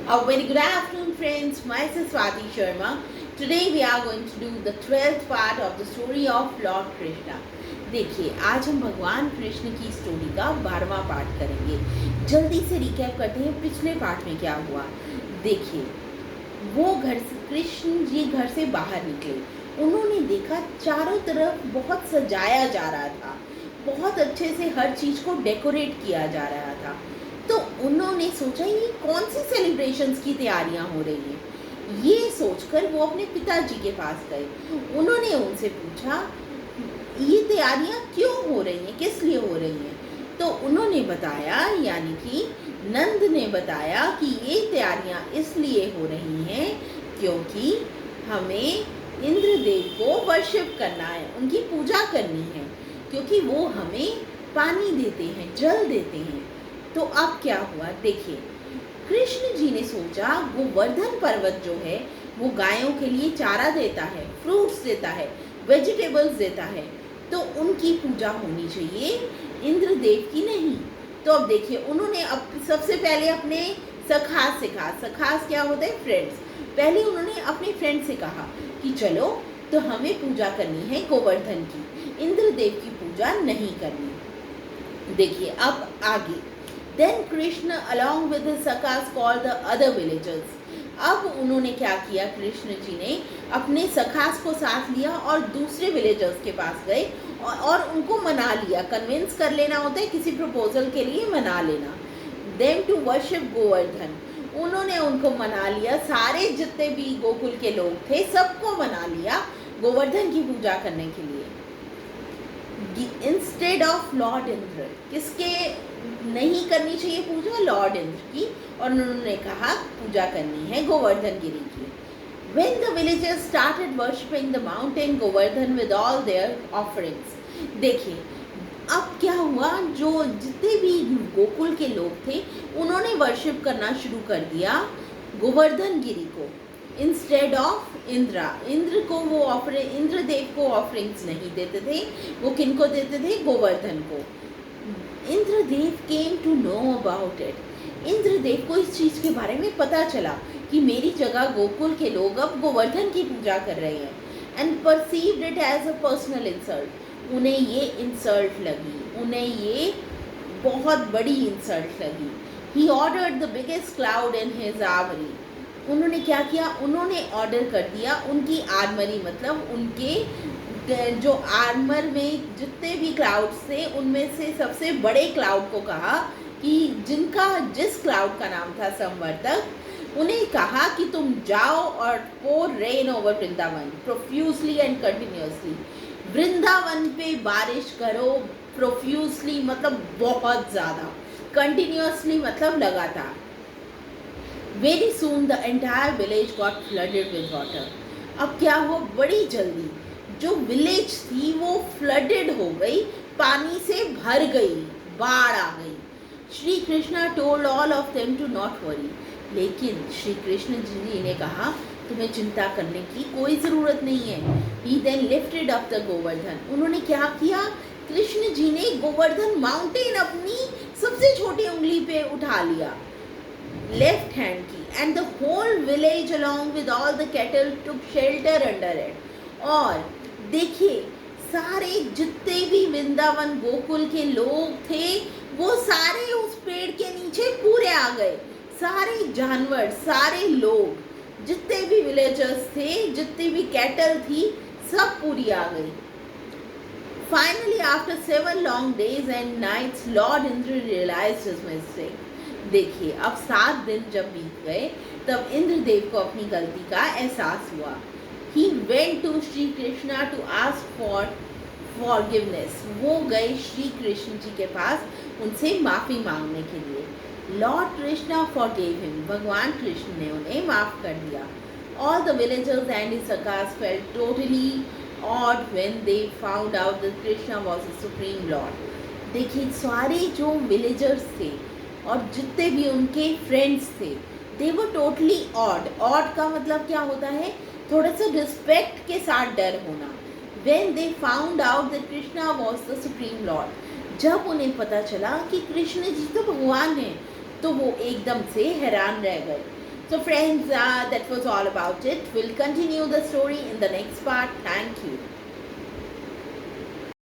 A very good afternoon, friends. Myself Swati Sharma. Today we are going to do the 12th part of the story of Lord Krishna. देखिए, आज हम भगवान कृष्ण की story का 12वां part करेंगे। जल्दी से रिकैप करते हैं पिछले पार्ट में क्या हुआ। देखिए, वो घर से कृष्ण जी घर से बाहर निकले। उन्होंने देखा चारों तरफ बहुत सजाया जा रहा था, बहुत अच्छे से हर चीज़ को डेकोरेट किया जा रहा था। तो उन्होंने सोचा ये कौन सी सेलिब्रेशंस की तैयारियां हो रही हैं। ये सोचकर वो अपने पिताजी के पास गए। उन्होंने उनसे पूछा ये तैयारियां क्यों हो रही हैं, किस लिए हो रही हैं। तो उन्होंने बताया, यानी कि नंद ने बताया कि ये तैयारियां इसलिए हो रही हैं क्योंकि हमें इंद्रदेव को वर्शिप करना है, उनकी पूजा करनी है, क्योंकि वो हमें पानी देते हैं, जल देते हैं। तो अब क्या हुआ, देखिए, कृष्ण जी ने सोचा गोवर्धन पर्वत जो है वो गायों के लिए चारा देता है, फ्रूट्स देता है, वेजिटेबल्स देता है, तो उनकी पूजा होनी चाहिए, इंद्रदेव की नहीं। तो अब देखिए, उन्होंने अब सबसे पहले अपने सखास से कहा। सखास क्या होता है? फ्रेंड्स। पहले उन्होंने अपने फ्रेंड से कहा कि चलो, तो हमें पूजा करनी है गोवर्धन की, इंद्रदेव की पूजा नहीं करनी। देखिए अब आगे। Then Krishna along with his sakhas called the other villagers. अब उन्होंने क्या किया, कृष्ण जी ने अपने सखास को साथ लिया और दूसरे विलेजर्स के पास गए और उनको मना लिया। कन्विंस कर लेना होता है किसी प्रपोजल के लिए, मना लेना। Them to worship Govardhan. उन्होंने उनको मना लिया, सारे जितने भी गोकुल के लोग थे सबको मना लिया गोवर्धन की पूजा करने के लिए। इंस्टेड ऑफ लॉर्ड इंद्र, किसके नहीं करनी चाहिए पूजा? लॉर्ड इंद्र की। और उन्होंने कहा पूजा करनी है गोवर्धन गिरी की। When the villagers started worshipping the mountain Govardhan with all their offerings, देखिए अब क्या हुआ, जो जितने भी गोकुल के लोग थे उन्होंने वर्शिप करना शुरू कर दिया गोवर्धन गिरी को, इंस्टेड ऑफ इंद्रा। इंद्र को वो इंद्रदेव को ऑफरिंग्स नहीं देते थे, वो किनको देते थे? गोवर्धन को। Indradev came to know about it. Indradev को इस चीज़ के बारे में पता चला कि मेरी जगह गोकुल के लोग अब गोवर्धन की पूजा कर रहे हैं, and perceived it as a personal insult. उन्हें ये इंसल्ट लगी, उन्हें ये बहुत बड़ी इंसल्ट लगी। He ordered the biggest cloud in his armoury. उन्होंने क्या किया, उन्होंने ऑर्डर कर दिया उनकी आर्मरी, मतलब उनके जो आर्मर में जितने भी क्लाउड्स थे उनमें से सबसे बड़े क्लाउड को कहा कि जिस क्लाउड का नाम था संवर्तक, उन्हें कहा कि तुम जाओ और pour rain over Vrindavan profusely and continuously. Vrindavan पे बारिश करो, प्रोफ्यूजली मतलब बहुत ज़्यादा, कंटिन्यूसली मतलब लगातार। Very soon the entire village got flooded with water. अब क्या हुआ, बड़ी जल्दी जो विलेज थी वो फ्लडेड हो गई, पानी से भर गई, बाढ़ आ गई। Shri Krishna told all of them to not worry. लेकिन श्री कृष्ण जी ने कहा तुम्हें चिंता करने की कोई ज़रूरत नहीं है। He then lifted up the Govardhan. उन्होंने क्या किया, कृष्ण जी ने गोवर्धन माउंटेन अपनी सबसे छोटी उंगली पे उठा लिया, लेफ्ट हैंड की, and the whole village along with all the cattle took shelter under it. और देखिए, सारे जितने भी वृंदावन गोकुल के लोग थे वो सारे उस पेड़ के नीचे पूरे आ गए। सारे जानवर, सारे लोग, जितने भी विलेजर्स थे, जितनी भी कैटल थी, सब पूरी आ गई। Finally, after 7 long days and nights, Lord Indra realized his mistake. देखिए, अब 7 दिन जब बीत गए तब इंद्रदेव को अपनी गलती का एहसास हुआ। He went to Shri Krishna to ask for forgiveness. वो गए श्री कृष्ण जी के पास उनसे माफ़ी मांगने के लिए। Lord Krishna forgave him. भगवान कृष्ण ने उन्हें माफ़ कर दिया। All the villagers and his sakhas felt totally awed when they found out that Krishna was the supreme Lord. देखिए, सारे जो विलेजर्स थे और जितने भी उनके फ्रेंड्स थे, they were totally awed. Awed का मतलब क्या होता है? थोड़ा सा रिस्पेक्ट के साथ डर होना। When they found out that Krishna was the supreme Lord, जब उन्हें पता चला कि कृष्ण जी तो भगवान हैं, तो वो एकदम से हैरान रह गए। So friends, that was all about it. We'll continue the story in the next part. Thank you.